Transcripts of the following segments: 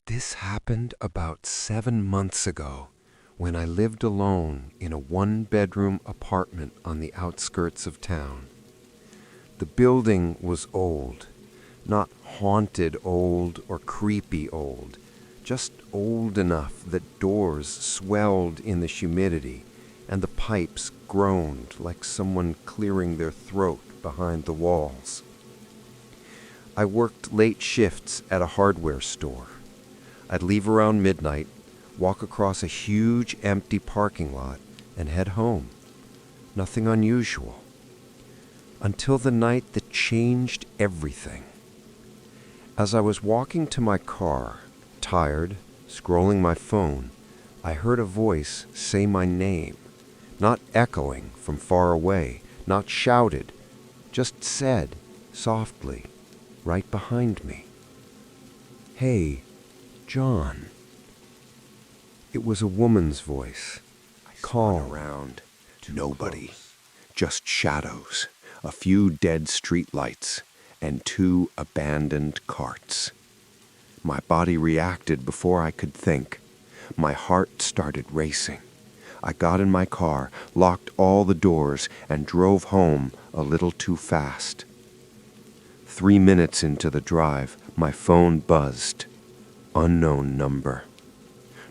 This happened about 7 months ago when I lived alone in a one-bedroom apartment on the outskirts of town. The building was old, not haunted old or creepy old, just old enough that doors swelled in the humidity and the pipes groaned like someone clearing their throat behind the walls. I worked late shifts at a hardware store. I'd leave around midnight, walk across a huge empty parking lot, and head home. Nothing unusual. Until the night that changed everything. As I was walking to my car, tired, scrolling my phone, I heard a voice say my name, not echoing from far away, not shouted, just said, softly, right behind me. "Hey, John." It was a woman's voice, calm. Around. Nobody. Just shadows, a few dead streetlights, and 2 abandoned carts. My body reacted before I could think. My heart started racing. I got in my car, locked all the doors, and drove home a little too fast. 3 minutes into the drive, my phone buzzed. Unknown number.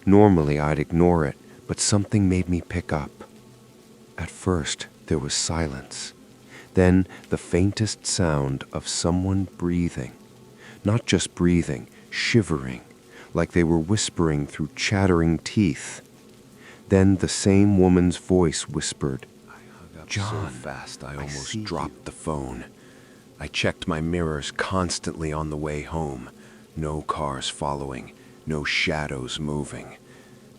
Normally I'd ignore it, but something made me pick up. At first, there was silence. Then the faintest sound of someone breathing. Not just breathing, shivering, like they were whispering through chattering teeth. Then the same woman's voice whispered, I hung up "John, so fast I I almost see dropped the phone. I checked my mirrors constantly on the way home. No cars following, no shadows moving.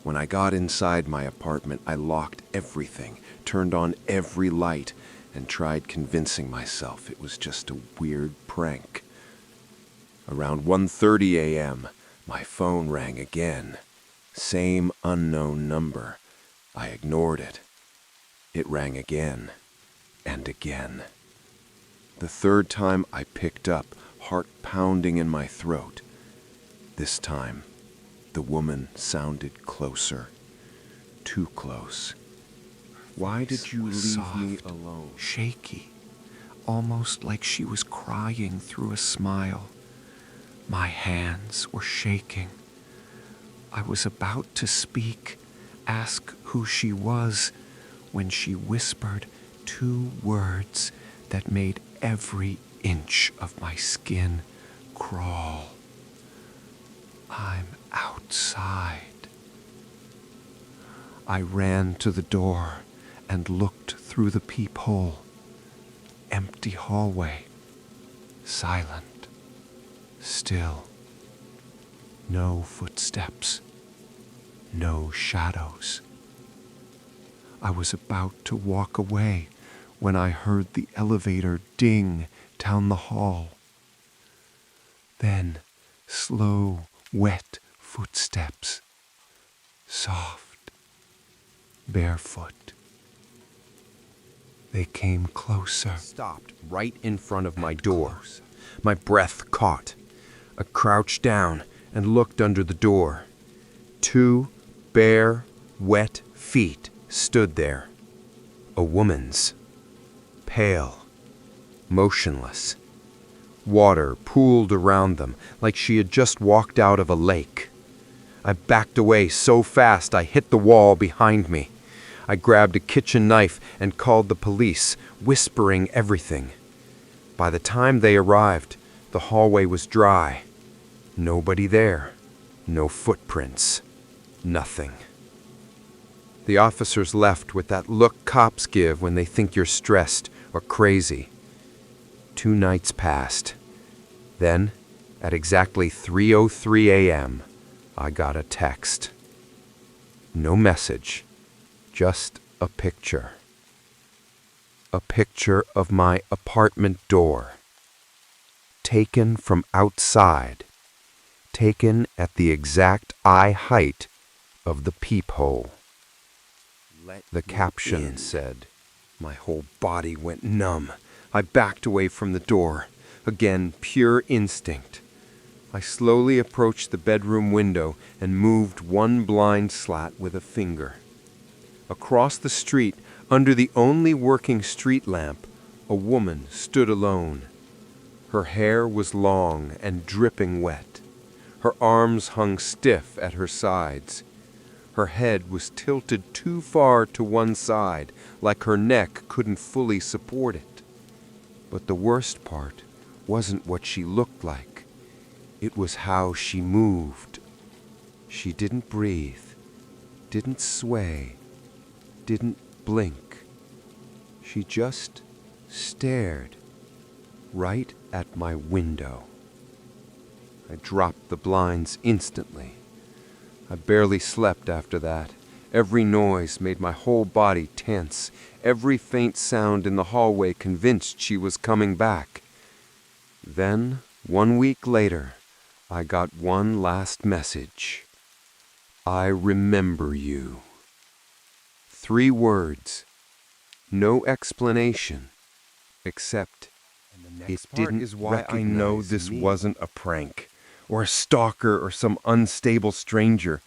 When I got inside my apartment, I locked everything, turned on every light, and tried convincing myself it was just a weird prank. Around 1:30 a.m., my phone rang again. Same unknown number. I ignored it. It rang again and again. The third time I picked up, heart pounding in my throat. This time, the woman sounded closer. Too close. "Why did you leave me alone?" Shaky, almost like she was crying through a smile. My hands were shaking. I was about to speak, ask who she was, when she whispered 2 words that made every inch of my skin crawl. "I'm outside." I ran to the door and looked through the peephole. Empty hallway. Silent. Still. No footsteps. No shadows. I was about to walk away when I heard the elevator ding down the hall. Then slow, wet footsteps. Soft. Barefoot. They came closer. Stopped right in front of my door. My breath caught. I crouched down and looked under the door. 2 bare, wet feet stood there. A woman's. Pale. Motionless. Water pooled around them like she had just walked out of a lake. I backed away so fast I hit the wall behind me. I grabbed a kitchen knife and called the police, whispering everything. By the time they arrived, the hallway was dry. Nobody there. No footprints. Nothing. The officers left with that look cops give when they think you're stressed or crazy. 2 nights passed. Then, at exactly 3:03 a.m., I got a text. No message, just a picture. A picture of my apartment door. Taken from outside. Taken at the exact eye height of the peephole. The caption said. My whole body went numb. I backed away from the door. Again, pure instinct. I slowly approached the bedroom window and moved one blind slat with a finger. Across the street, under the only working street lamp, a woman stood alone. Her hair was long and dripping wet. Her arms hung stiff at her sides. Her head was tilted too far to one side, like her neck couldn't fully support it. But the worst part wasn't what she looked like. It was how she moved. She didn't breathe, didn't sway, didn't blink. She just stared right at my window. I dropped the blinds instantly. I barely slept after that. Every noise made my whole body tense. Every faint sound in the hallway convinced she was coming back. Then, 1 week later, I got one last message. I remember you. 3 words. No explanation. Except it didn't is why I know this me. wasn't a prank, or a stalker, or some unstable stranger.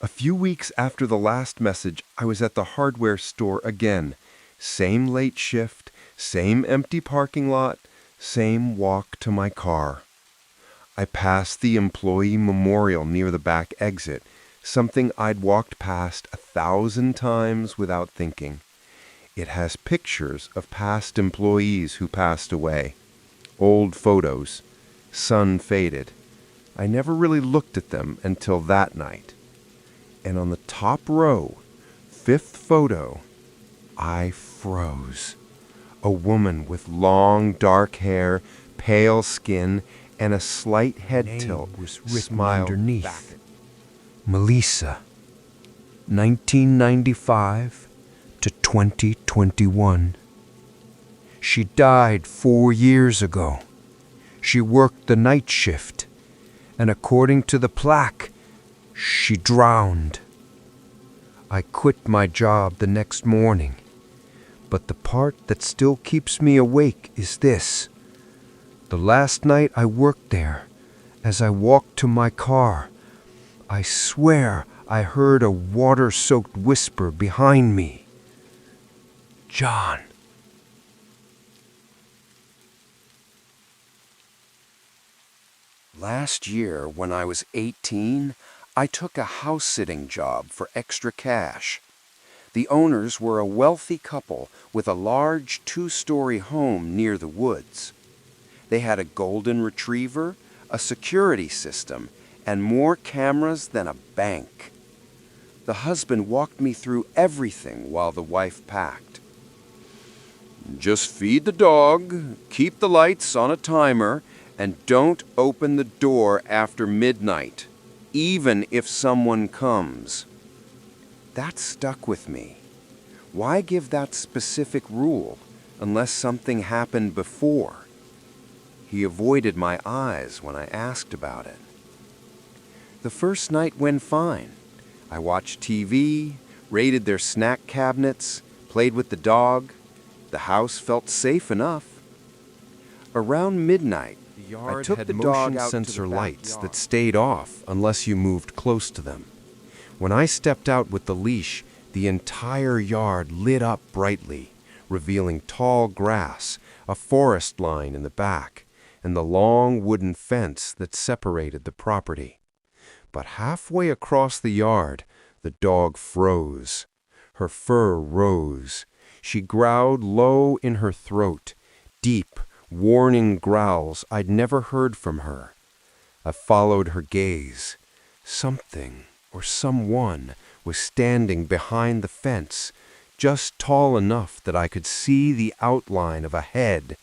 A few weeks after the last message, I was at the hardware store again. Same late shift, same empty parking lot, same walk to my car. I passed the employee memorial near the back exit, something I'd walked past 1,000 times without thinking. It has pictures of past employees who passed away. Old photos, sun faded. I never really looked at them until that night. And on the top row, 5th photo, I froze. A woman with long dark hair, pale skin, and a slight head tilt was written smiled underneath. back at Melissa, 1995 to 2021. She died 4 years ago. She worked the night shift, and according to the plaque, she drowned. I quit my job the next morning, but the part that still keeps me awake is this. The last night I worked there, as I walked to my car, I swear I heard a water-soaked whisper behind me. John. Last year, when I was 18, I took a house-sitting job for extra cash. The owners were a wealthy couple with a large 2-story home near the woods. They had a golden retriever, a security system, and more cameras than a bank. The husband walked me through everything while the wife packed. Just feed the dog, keep the lights on a timer, and don't open the door after midnight, even if someone comes. That stuck with me. Why give that specific rule unless something happened before? He avoided my eyes when I asked about it. The first night went fine. I watched TV, raided their snack cabinets, played with the dog. The house felt safe enough. Around midnight, I took the dog out to the lights backyard. that stayed off unless you moved close to them. When I stepped out with the leash, the entire yard lit up brightly, revealing tall grass, a forest line in the back, and the long wooden fence that separated the property. But halfway across the yard, the dog froze. Her fur rose. She growled low in her throat, deep, warning growls I'd never heard from her. I followed her gaze. Something or someone was standing behind the fence, just tall enough that I could see the outline of a head.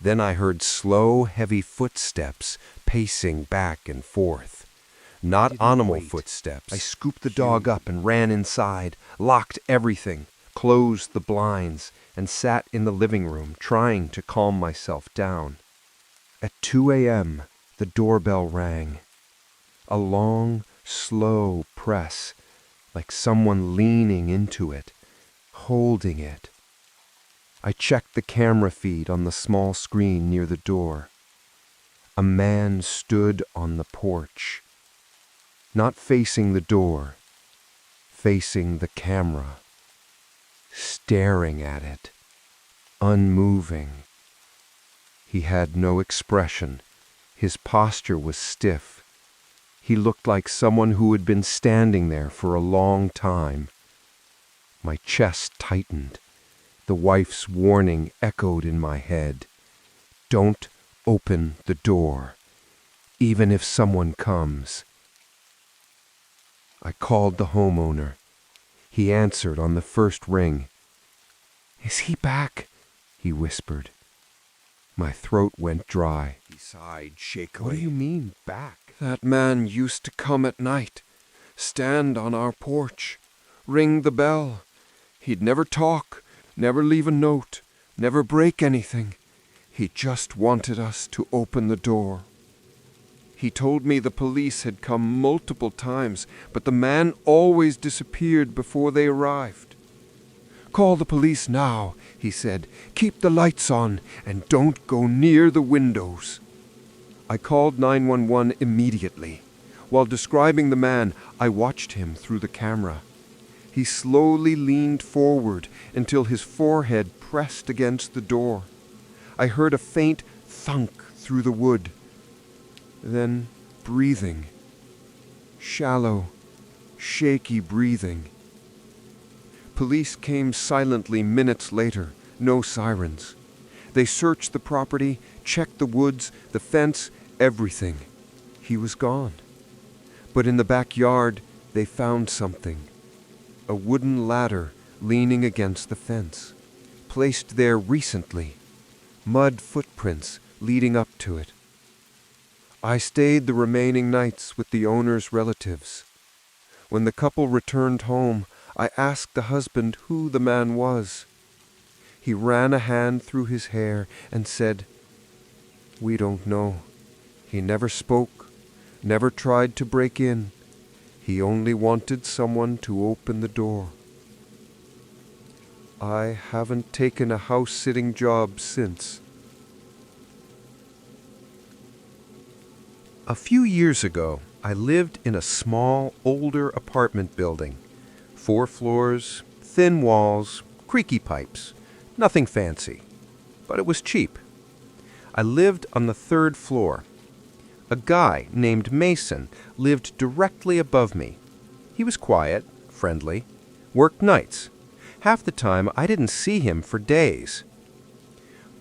Then I heard slow, heavy footsteps pacing back and forth. Not animal footsteps. I scooped the dog up and ran inside, locked everything, closed the blinds, and sat in the living room trying to calm myself down. At 2 a.m., the doorbell rang. A long, slow press, like someone leaning into it, holding it. I checked the camera feed on the small screen near the door. A man stood on the porch, not facing the door, facing the camera, staring at it, unmoving. He had no expression. His posture was stiff. He looked like someone who had been standing there for a long time. My chest tightened. The wife's warning echoed in my head. Don't open the door, even if someone comes. I called the homeowner. He answered on the first ring. "Is he back?" he whispered. My throat went dry. He sighed shakily. "What do you mean, back?" That man used to come at night, stand on our porch, ring the bell. He'd never talk, never leave a note, never break anything. He just wanted us to open the door. He told me the police had come multiple times, but the man always disappeared before they arrived. "Call the police now," he said. "Keep the lights on and don't go near the windows." I called 911 immediately. While describing the man, I watched him through the camera. He slowly leaned forward until his forehead pressed against the door. I heard a faint thunk through the wood. Then breathing. Shallow, shaky breathing. Police came silently minutes later, no sirens. They searched the property, checked the woods, the fence, everything. He was gone. But in the backyard, they found something. A wooden ladder leaning against the fence, placed there recently. Mud footprints leading up to it. I stayed the remaining nights with the owner's relatives. When the couple returned home, I asked the husband who the man was. He ran a hand through his hair and said, "We don't know. He never spoke, never tried to break in. He only wanted someone to open the door." I haven't taken a house-sitting job since. A few years ago, I lived in a small, older apartment building. 4 floors, thin walls, creaky pipes. Nothing fancy, but it was cheap. I lived on the 3rd floor. A guy named Mason lived directly above me. He was quiet, friendly, worked nights. Half the time, I didn't see him for days.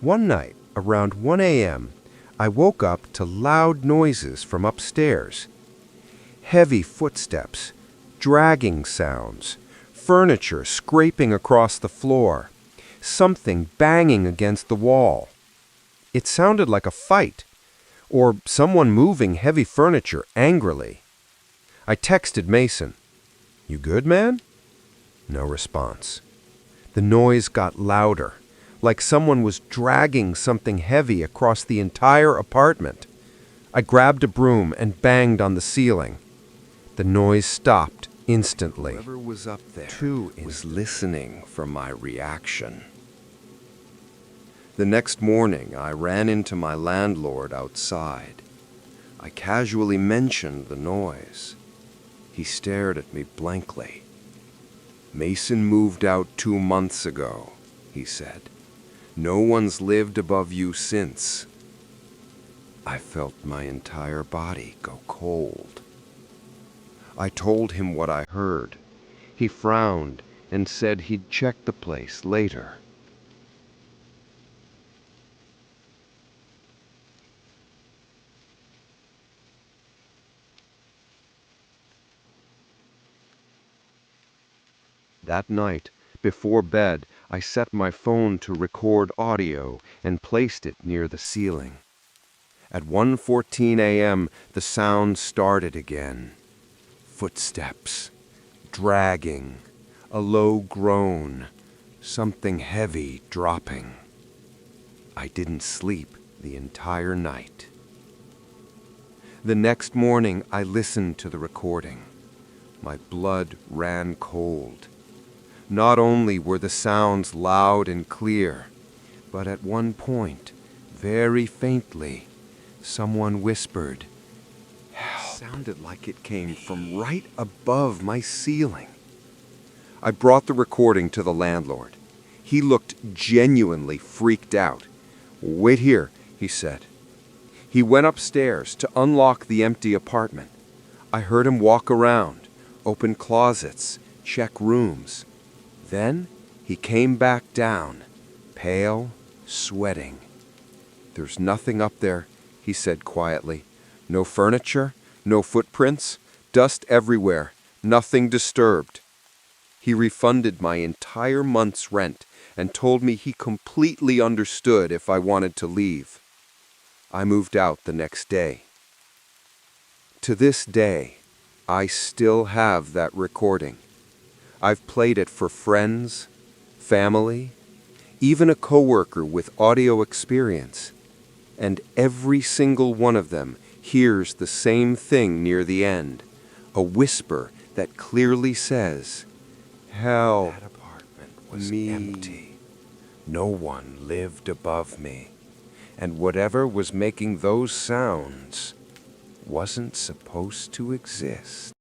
One night, around 1 a.m., I woke up to loud noises from upstairs. Heavy footsteps, dragging sounds, furniture scraping across the floor, something banging against the wall. It sounded like a fight, or someone moving heavy furniture angrily. I texted Mason, "You good, man?" No response. The noise got louder, like someone was dragging something heavy across the entire apartment. I grabbed a broom and banged on the ceiling. The noise stopped instantly. Whoever was up there was listening for my reaction. The next morning, I ran into my landlord outside. I casually mentioned the noise. He stared at me blankly. "Mason moved out 2 months ago," he said. "No one's lived above you since." I felt my entire body go cold. I told him what I heard. He frowned and said he'd check the place later. That night, before bed, I set my phone to record audio and placed it near the ceiling. At 1:14 a.m., the sound started again. Footsteps, dragging, a low groan, something heavy dropping. I didn't sleep the entire night. The next morning, I listened to the recording. My blood ran cold. Not only were the sounds loud and clear, but at one point, very faintly, Someone whispered. It sounded like it came from right above my ceiling. I brought the recording to the landlord. He looked genuinely freaked out. "Wait here," he said. He went upstairs to unlock the empty apartment. I heard him walk around, open closets, check rooms. Then he came back down, pale, sweating. "There's nothing up there," he said quietly. "No furniture, no footprints, dust everywhere, nothing disturbed." He refunded my entire month's rent and told me he completely understood if I wanted to leave. I moved out the next day. To this day, I still have that recording. I've played it for friends, family, even a coworker with audio experience, and every single one of them hears the same thing near the end, a whisper that clearly says, "Hell, That apartment was me." empty. No one lived above me. And whatever was making those sounds wasn't supposed to exist.